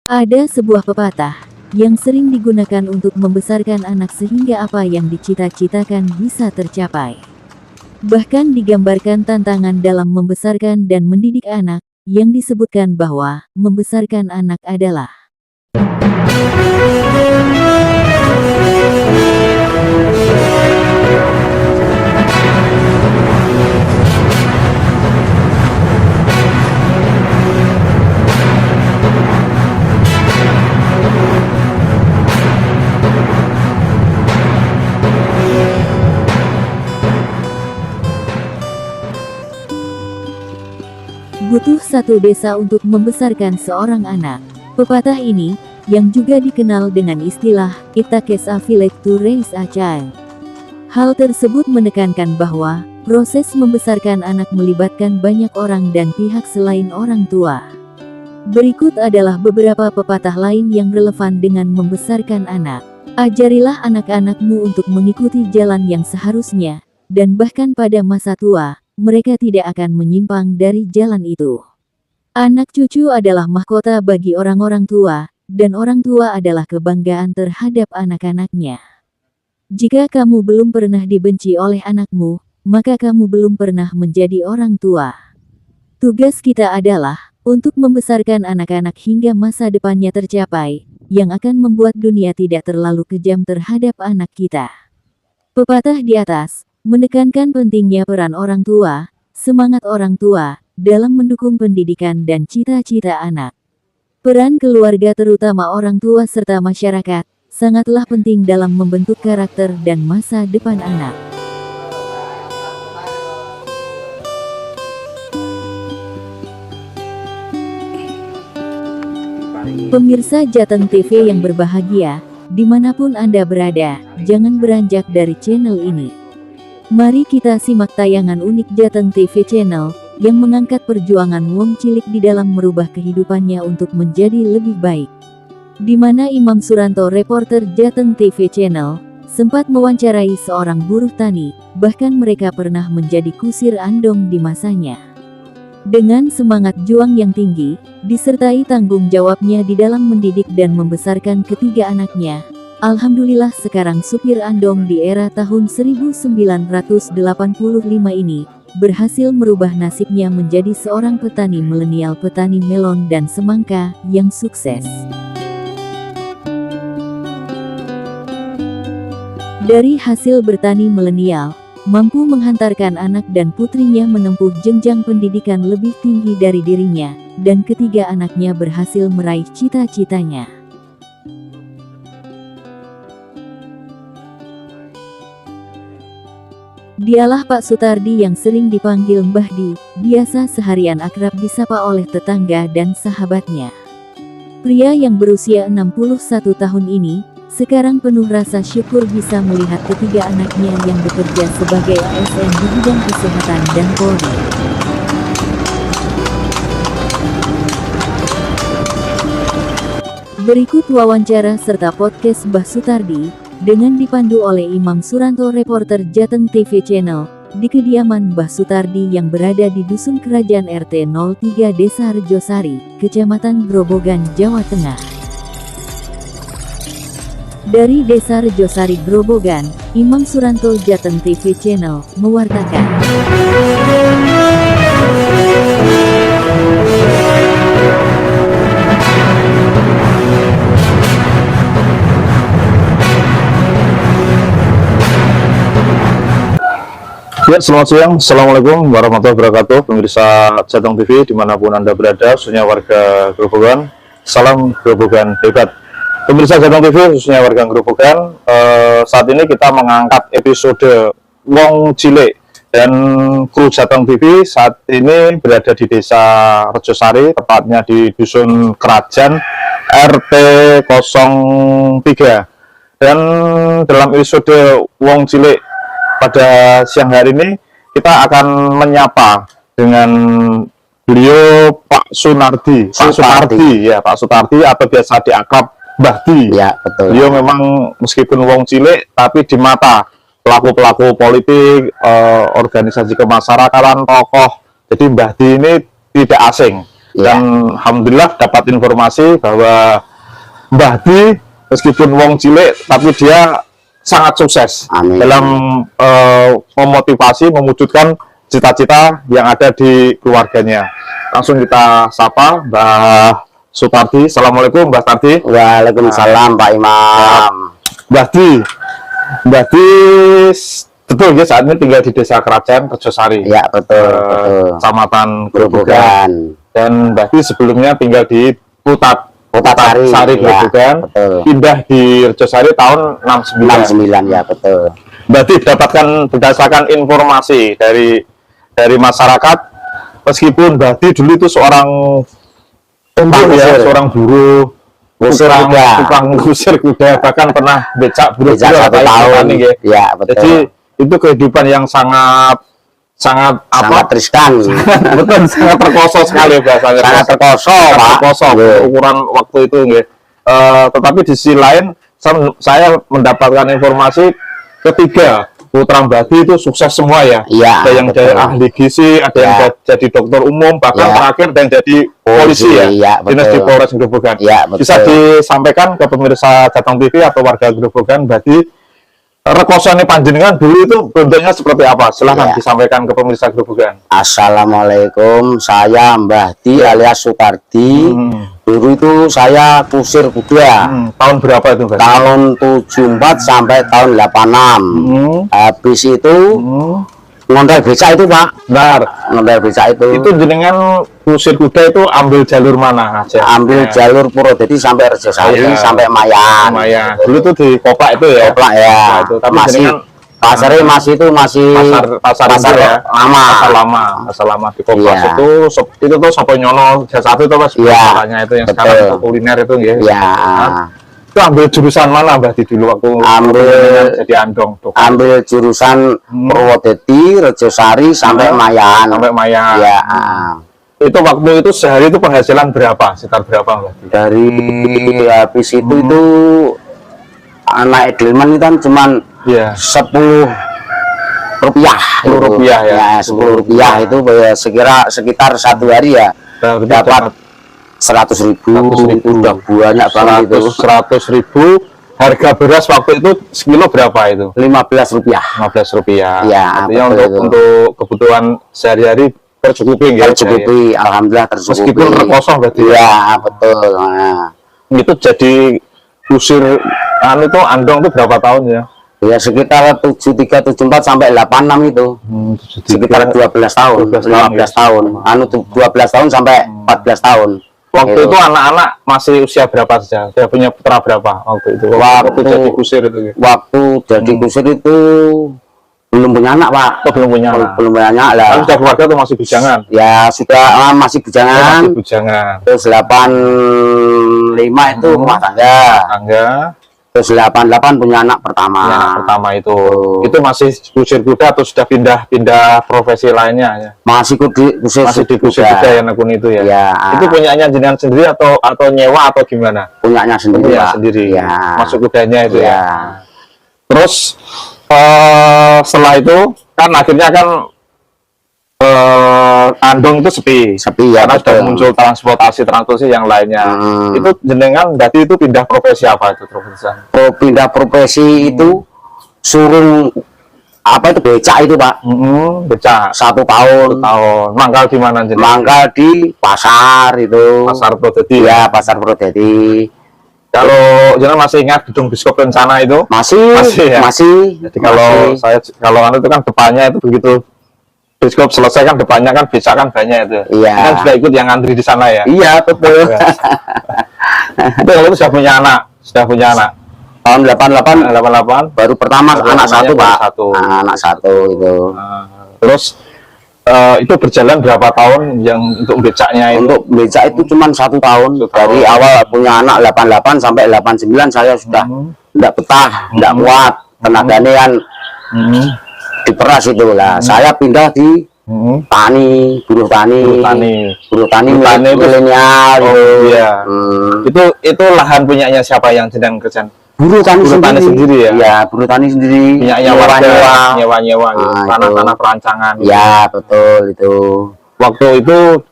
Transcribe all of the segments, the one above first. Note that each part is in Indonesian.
Ada sebuah pepatah yang sering digunakan untuk membesarkan anak sehingga apa yang dicita-citakan bisa tercapai. Bahkan digambarkan tantangan dalam membesarkan dan mendidik anak, yang disebutkan bahwa membesarkan anak adalah butuh satu desa untuk membesarkan seorang anak. Pepatah ini, yang juga dikenal dengan istilah "It takes a village to raise a child". Hal tersebut menekankan bahwa proses membesarkan anak melibatkan banyak orang dan pihak selain orang tua. Berikut adalah beberapa pepatah lain yang relevan dengan membesarkan anak. Ajarilah anak-anakmu untuk mengikuti jalan yang seharusnya, dan bahkan pada masa tua, mereka tidak akan menyimpang dari jalan itu. Anak cucu adalah mahkota bagi orang-orang tua, dan orang tua adalah kebanggaan terhadap anak-anaknya. Jika kamu belum pernah dibenci oleh anakmu, maka kamu belum pernah menjadi orang tua. Tugas kita adalah untuk membesarkan anak-anak hingga masa depannya tercapai, yang akan membuat dunia tidak terlalu kejam terhadap anak kita. Pepatah di atas menekankan pentingnya peran orang tua, semangat orang tua, dalam mendukung pendidikan dan cita-cita anak. Peran keluarga terutama orang tua serta masyarakat, sangatlah penting dalam membentuk karakter dan masa depan anak. Pemirsa Jateng TV yang berbahagia, dimanapun Anda berada, jangan beranjak dari channel ini. Mari kita simak tayangan unik Jateng TV Channel, yang mengangkat perjuangan wong cilik di dalam merubah kehidupannya untuk menjadi lebih baik. Di mana Imam Suranto, reporter Jateng TV Channel, sempat mewawancarai seorang buruh tani, bahkan mereka pernah menjadi kusir andong di masanya. Dengan semangat juang yang tinggi, disertai tanggung jawabnya di dalam mendidik dan membesarkan ketiga anaknya, alhamdulillah sekarang supir andong di era tahun 1985 ini, berhasil merubah nasibnya menjadi seorang petani milenial, petani melon dan semangka, yang sukses. Dari hasil bertani milenial, mampu menghantarkan anak dan putrinya menempuh jenjang pendidikan lebih tinggi dari dirinya, dan ketiga anaknya berhasil meraih cita-citanya. Dialah Pak Sutardi yang sering dipanggil Mbah Di, biasa seharian akrab disapa oleh tetangga dan sahabatnya. Pria yang berusia 61 tahun ini, sekarang penuh rasa syukur bisa melihat ketiga anaknya yang bekerja sebagai ASN di bidang kesehatan dan Polri. Berikut wawancara serta podcast Mbah Sutardi, dengan dipandu oleh Imam Suranto, reporter Jateng TV Channel, di kediaman Mbah Sutardi yang berada di Dusun Kerajaan RT 03 Desa Rejosari, Kecamatan Grobogan, Jawa Tengah. Dari Desa Rejosari Grobogan, Imam Suranto, Jateng TV Channel, mewartakan. Ya, selamat siang. Assalamualaikum warahmatullahi wabarakatuh. Pemirsa Jateng TV dimanapun Anda berada, khususnya warga Grobogan. Salam Grobogan hebat. Pemirsa Jateng TV, khususnya warga Grobogan, saat ini kita mengangkat episode Wong Cilik, dan kru Jateng TV saat ini berada di Desa Rejosari, tepatnya di Dusun Kerajaan RT 03. Dan dalam episode Wong Cilik pada siang hari ini, kita akan menyapa dengan beliau Pak Sunardi. Pak Sutardi, ya, Pak Sutardi atau biasa diakrab Mbah Di. Ya, betul. Beliau memang meskipun wong cilik, tapi di mata pelaku-pelaku politik, organisasi kemasyarakatan, tokoh, jadi Mbah Di ini tidak asing. Dan alhamdulillah dapat informasi bahwa Mbah Di meskipun wong cilik tapi dia sangat sukses dalam memotivasi, mewujudkan cita-cita yang ada di keluarganya. Langsung kita sapa Mbah Sutardi. Assalamualaikum Mbah Sutardi. Waalaikumsalam Pak Imam. Mbah Di betul ya, saat ini tinggal di Desa Kerajaan Rejosari. Ya betul. Kecamatan Grobogan. Dan Mbah Di sebelumnya tinggal di Putat-Sari Grobogan. Pindah di Rejosari tahun 69. Ya betul. Mbah Di dapatkan berdasarkan informasi dari masyarakat, meskipun Mbah Di dulu itu seorang seorang buruh, tukang ngusir kuda, bahkan pernah becak buruh 1 tahun. Ya betul. Jadi itu kehidupan yang sangat riskan. Betul, sangat terkoso sekali bahasanya. Sangat terkoso, ukuran waktu itu tetapi di sisi lain saya mendapatkan informasi ketiga putra Mbah Di itu sukses semua ya. Ada yang jadi ahli gizi, ada yang jadi dokter umum, bahkan terakhir ada yang jadi polisi dinas di Polres Grobogan. Bisa disampaikan ke pemirsa Jateng TV atau warga Grobogan, Mbah Di, rekosoannya panjenengan dulu itu bentuknya seperti apa? Silahkan disampaikan ke pemirsa Grobogan. Assalamualaikum, saya Mbah Di alias Sutardi. Dulu itu saya kusir kuda. Tahun berapa itu, Mbah? Tahun 74 sampai tahun 86. Habis itu ngondel becak itu, Pak. Benar. Ngondel becak itu. Itu jenengan kusir kuda itu ambil jalur mana aja? Ambil jalur Purwodadi sampai Rejosari sampai Mayan. Dulu tuh di Koplak itu ya. Koplak ya. Nah, itu. Tapi masih pasarnya masih pasar lama di Koplak itu tuh sampai nyono jasa satu itu Mas. Masalahnya itu yang sekarang kuliner itu ya. Itu ambil jurusan mana Mbah Di dulu waktu jadi andong? Ambil jurusan Purwodadi, Rejosari sampai Mayan. Ya. Itu waktu itu sehari itu penghasilan berapa? Sekitar berapa Mbah Di? Dari habis itu anak edelman itu kan cuman 10 rupiah. 10 rupiah itu sekitar 1 hari ya dapat 100.000. Udah banyak banget itu. 100.000. Harga beras waktu itu sekilo berapa itu? 15 rupiah. 15 rupiah. Ya, artinya untuk kebutuhan sehari-hari tercukupi ya. Tercukupi, alhamdulillah tercukupi. Meskipun kosong berarti. Ya, betul. Nah. Itu jadi kusir itu andong itu berapa tahun ya? Ya sekitar 73, 74 sampai 86 itu. Sekitar 12 tahun, 15 tahun. 12 tahun sampai 14 tahun. Waktu itu anak-anak masih usia berapa saja? Saya punya putra berapa waktu itu? Waktu jadi kusir itu. Waktu jadi kusir itu belum punya anak, Pak. Belum punya anak. Belum punya anak lah. Kan sudah keluarga tuh masih bujangan. Ya sudah masih bujangan. Terus 85 itu rumah tangga. Terus 88 punya anak pertama. Itu. Itu masih kusir kuda atau sudah pindah profesi lainnya ya? Masih di kusir kuda ya nekun itu ya. Itu punyanya jenengan sendiri atau nyewa atau gimana? Punyanya sendiri. Sendiri. Masuk kudanya itu ya. Terus setelah itu kan akhirnya kan andong itu sepi ya, karena sudah muncul transportasi yang lainnya. Itu jenengan berarti itu pindah profesi apa itu pindah profesi itu suruh apa itu becak itu Pak. Becak 1 tahun. Mangkal di mana jenengan? Mangkal di pasar itu. Pasar Purwodadi. Ya, pasar Purwodadi. Kalau jangan masih ingat gedung Biskop Rencana itu? Masih. Jadi kalau itu kan depannya itu begitu Biskop selesai kan depannya kan becak kan banyak itu. Iya. Kan sudah ikut yang antri di sana ya? Iya, betul. Itu kalau sudah punya anak. Tahun 88 baru pertama anak 1, Pak. Anak 1 itu. Terus itu berjalan berapa tahun yang untuk becaknya itu? Untuk becak itu cuma 1 tahun. Dari awal punya anak 88 sampai 89 saya sudah tidak betah, tidak kuat. Tenaganya kan diperas itu lah. Saya pindah di buruh tani milenial. Itu lahan punyanya siapa yang sedang kerjaan? Buruh tani sendiri ya? Ya, buruh tani sendiri. Punyanya nyewa gitu. Tanah-tanah perancangan. Ya, betul itu. Waktu itu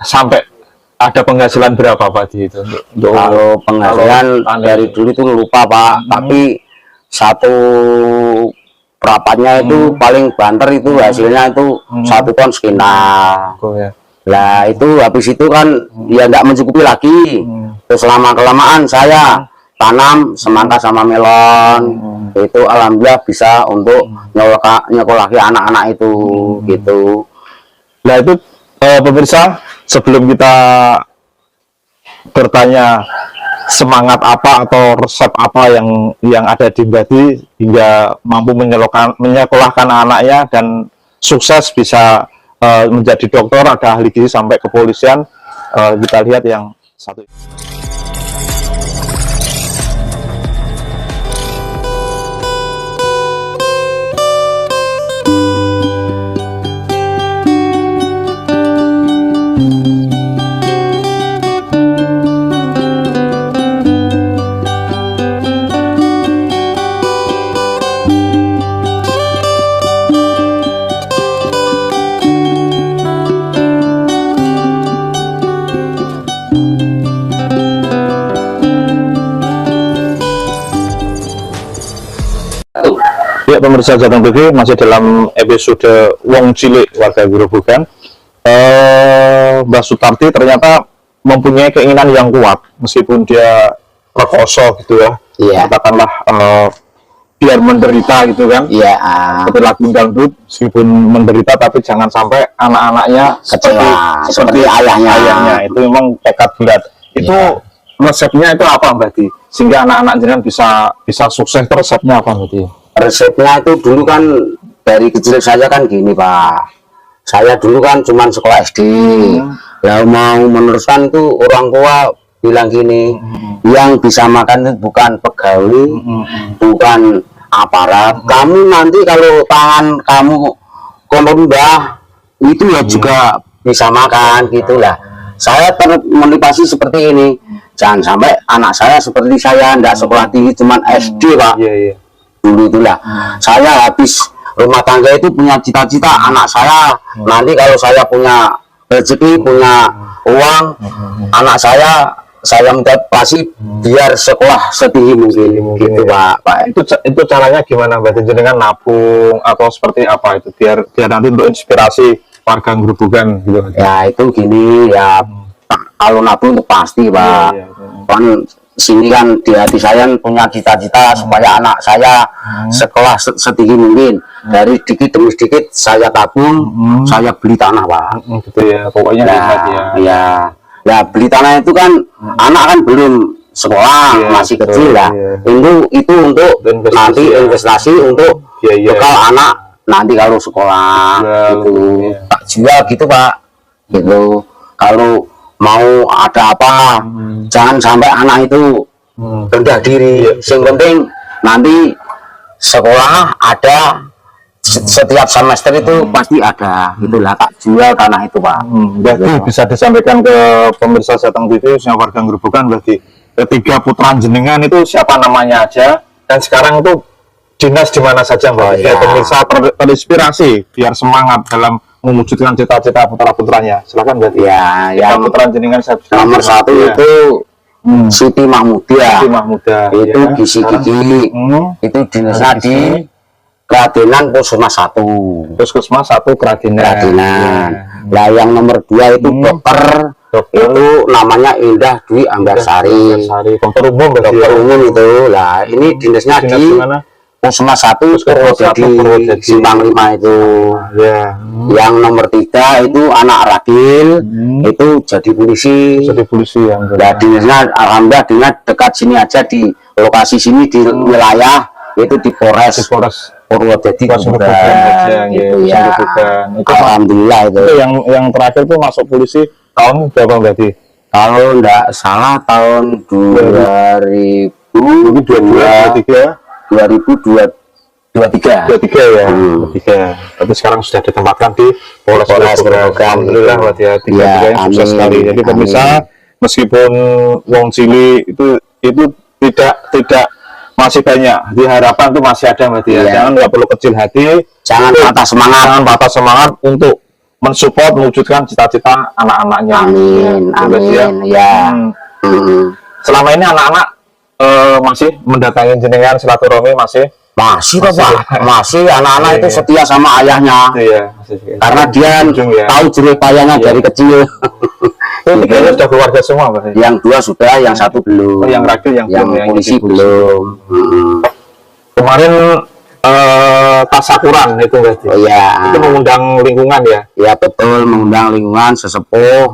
sampai ada penghasilan berapa Pak di itu untuk Kalau penghasilan kalau dari dulu itu lupa Pak, tapi satu perapannya itu paling banter itu hasilnya itu 1 ton sekitar. ya. Lah itu habis itu kan ya nggak mencukupi lagi. Terus lama kelamaan saya tanam semangka sama melon. Itu alhamdulillah bisa untuk nyekolahi anak-anak itu gitu. Nah itu pemirsa, sebelum kita bertanya semangat apa atau resep apa yang ada di Mbadi hingga mampu menyekolahkan anaknya dan sukses bisa menjadi dokter, ada ahli gizi sampai kepolisian, kita lihat yang satu. Ya pemirsa Jateng TV, masih dalam episode Wong Cilik warga Grobogan. Mbak Sutarti ternyata mempunyai keinginan yang kuat meskipun dia rekoso gitu ya. Iya. Katakanlah biar menderita gitu kan. Iya. Seperti lagu dangdut, meskipun menderita tapi jangan sampai anak-anaknya seperti ayahnya. Itu memang tekad berat. Itu resepnya itu apa Mbak Di? Sehingga anak-anak jenengan bisa sukses, resepnya apa Mbak Di? Resepnya itu dulu kan dari kecil saja kan gini Pak, saya dulu kan cuman sekolah SD, ya mau meneruskan itu orang tua bilang gini, yang bisa makan itu bukan pegawai, bukan aparat, kamu nanti kalau tangan kamu komorbah itu ya juga bisa makan gitulah. Saya termotivasi seperti ini, jangan sampai anak saya seperti saya, ndak sekolah tinggi cuman SD Pak. Dulu itulah saya habis rumah tangga itu punya cita-cita anak saya nanti kalau saya punya rezeki, punya uang, anak saya motivasi biar sekolah setinggi mungkin gitu Pak. Itu caranya gimana Mbak? Dengan nabung atau seperti apa itu biar nanti untuk inspirasi warga Grobogan gitu. Ya itu gini ya, kalau nabung itu pasti Pak. Kan sini kan di hati saya punya cita-cita supaya anak saya sekolah setinggi mungkin. Dari sedikit demi sedikit saya tabung, saya beli tanah Pak. Gitu ya, pokoknya ya beli tanah itu kan anak kan belum sekolah, masih kecil ya. Itu untuk nanti investasi untuk bekal anak nanti kalau sekolah gitu. Tak jual gitu Pak. Gitu. Kalau mau ada apa, jangan sampai anak itu rendah diri. Yang penting nanti sekolah ada, setiap semester itu pasti ada. Itulah tak jual tanah itu Pak. Berarti bisa disampaikan ke pemirsa Jateng TV yang warga Grobogan, berarti ketiga putra jenengan itu siapa namanya aja dan sekarang itu dinas di mana saja Mbak? Pemirsa terinspirasi biar semangat dalam mewujudkan cita-cita putra-putranya. Silakan Mbak. Ya, yang putra jenengan nomor satu itu Siti Mahmuda. Itu gizi gigi. Itu dinasnya di Kradenan Puskesmas 1. Puskesmas 1 Kradenan. Nah, yang nomor 2 itu dokter. Itu namanya Indah Dwi Anggarsari. Dokter umum itu. Lah, ini dinasnya di Puskesmas 1 Purwodadi Simpang 5 itu. Yang nomor 3 itu anak Ragil, itu jadi polisi. Nah, dinasnya alhamdulillah dengan dekat sini aja, di lokasi sini di wilayah itu di Polres Purwodadi gitu ya. Alhamdulillah itu. Yang terakhir tuh masuk polisi tahun berapa berarti? Kalau enggak salah tahun 2023 ya. Tapi sekarang sudah ditempatkan di Polres Grobogan. Alhamdulillah ya, yang sukses sekali. Jadi pemirsa, meskipun wong cilik itu tidak masih banyak, diharapkan itu masih ada Mbak ya. Jangan nggak perlu kecil hati, jangan patah semangat untuk mensupport mewujudkan cita-cita anak-anaknya. Amin, amin, ya. Selama ini anak-anak masih mendatangi jenengan silaturahmi masih? Masih toh Pak, masih anak-anak itu setia sama ayahnya. Iya, Karena dia tahu jerih payahnya dari kecil. Itu tiganya sudah keluarga semua Pak? Yang 2 sudah, yang 1 belum. Yang ragil yang belum, yang polisi belum. Kemarin tasakuran itu berarti. Oh ya. Itu mengundang lingkungan ya? Ya betul, mengundang lingkungan, sesepuh.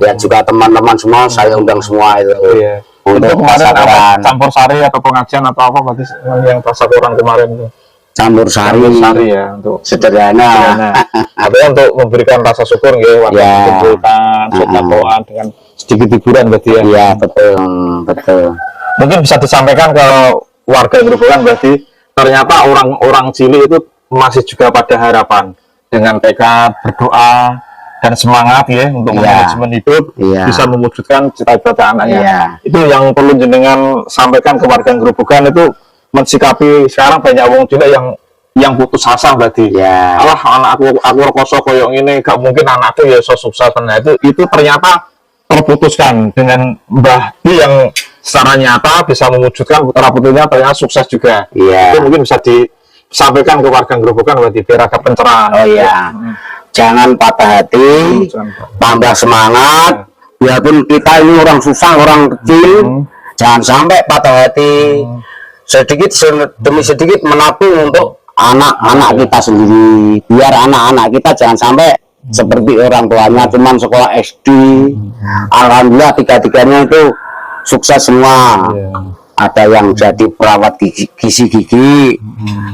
Ya juga teman-teman semua saya undang semua itu. Iya. Untuk kemarin tasakuran. Campur sari atau pengajian atau apa berarti yang tasakuran kemarin itu? Campur sari ya untuk sederhana. Tapi untuk memberikan rasa syukur ya, warga kumpulkan, sedekah dengan sedikit hiburan berarti ya. Iya betul, betul. Mungkin bisa disampaikan ke warga Grobogan berarti ternyata orang-orang Cili itu masih juga pada harapan dengan tekad berdoa dan semangat ya untuk manajemen hidup bisa mewujudkan cita-cita anaknya. Itu yang perlu jenengan sampaikan ke warga Grobogan itu mensikapi sekarang banyak wong juga yang putus asa berarti. Allah aku rekoso koyong ini gak mungkin anakku ya so sukses. Nah itu ternyata terputuskan dengan Mbah Di yang secara nyata bisa mewujudkan putra putrinya ternyata sukses juga. Itu mungkin bisa disampaikan ke warga Grobogan berarti biar agak pencerahan. Jangan patah hati, tambah semangat. Biarpun kita ini orang susah, orang kecil, jangan sampai patah hati. Sedikit demi sedikit menabung untuk anak-anak kita sendiri. Biar anak-anak kita jangan sampai seperti orang tuanya cuman sekolah SD. Alhamdulillah tiga-tiganya itu sukses semua. Ada yang jadi perawat gizi gigi,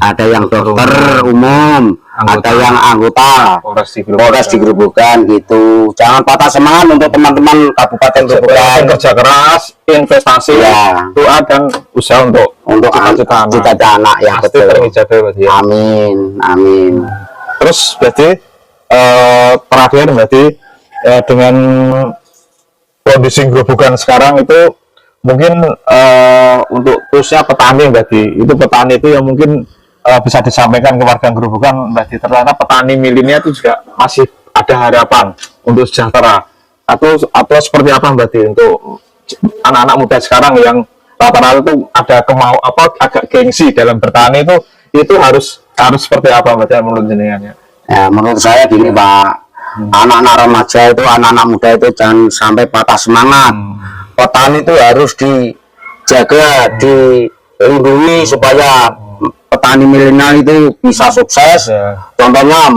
ada yang dokter umum, ada yang anggota Polres di Grobogan gitu. Jangan patah semangat untuk teman-teman Kabupaten Grobogan. Kerja keras, investasi, doa dan usaha untuk cita-cita anak yang betul. Amin, amin. Terus berarti terakhir berarti dengan kondisi Grobogan sekarang itu mungkin untuk khususnya petani berarti itu petani itu yang mungkin bisa disampaikan ke warga Grobogan berarti ternyata petani milenial itu juga masih ada harapan untuk sejahtera atau seperti apa berarti untuk anak-anak muda sekarang yang rata-rata itu ada agak gengsi dalam bertani itu harus seperti apa berarti menurut jenengan ya? Menurut saya gini Pak, anak-anak remaja itu anak-anak muda itu jangan sampai patah semangat. Petani itu harus dijaga, dilindungi supaya petani milenial itu bisa sukses. Contohnya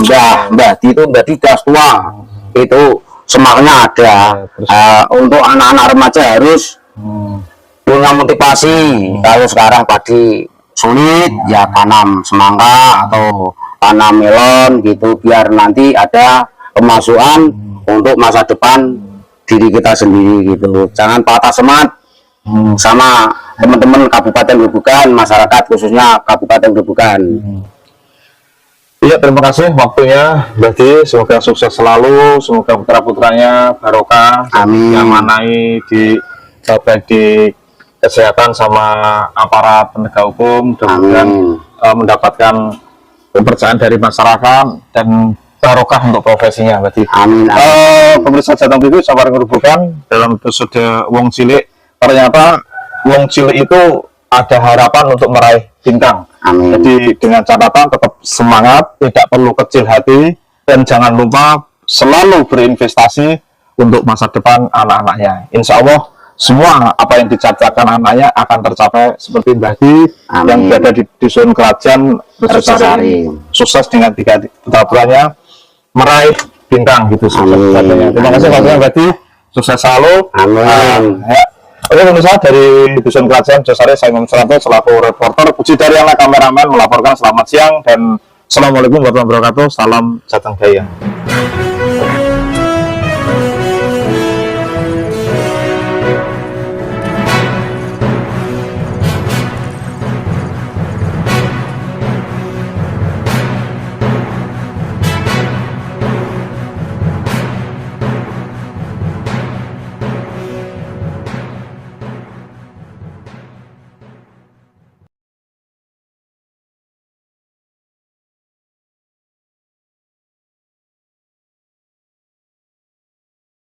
Mbah Di itu tua, itu semangatnya ada. Untuk anak-anak remaja harus punya motivasi. Kalau sekarang padi sulit, ya tanam semangka atau tanam melon gitu, biar nanti ada pemasukan untuk masa depan diri kita sendiri gitu. Jangan patah semangat sama teman-teman Kabupaten Grobogan, masyarakat khususnya Kabupaten Grobogan. Iya, terima kasih waktunya berarti semoga sukses selalu, semoga putra-putranya barokah, yang manai baik di kesehatan sama aparat penegak hukum, dan mendapatkan kepercayaan dari masyarakat dan barokah untuk profesinya berarti. Amin. Pemirsa Jateng TV sabar Grobogan dalam episode Wong Cilik, ternyata Wong Cilik itu ada harapan untuk meraih bintang. Amin. Jadi dengan catatan tetap semangat, tidak perlu kecil hati, dan jangan lupa selalu berinvestasi untuk masa depan anak-anaknya. Insya Allah semua apa yang dicatatkan anaknya akan tercapai seperti Mbah Di yang berada di dusun kerajaan sukses dengan tiga putra-putranya meraih bintang gitu. Terima kasih Mbah Di, sukses selalu. Amin. Oke pemirsa, dari dusun kerajaan Josari saya Imam Suranto selaku reporter, Puji Daryana kameramen melaporkan. Selamat siang dan assalamualaikum warahmatullahi wabarakatuh. Salam Jateng Jaya.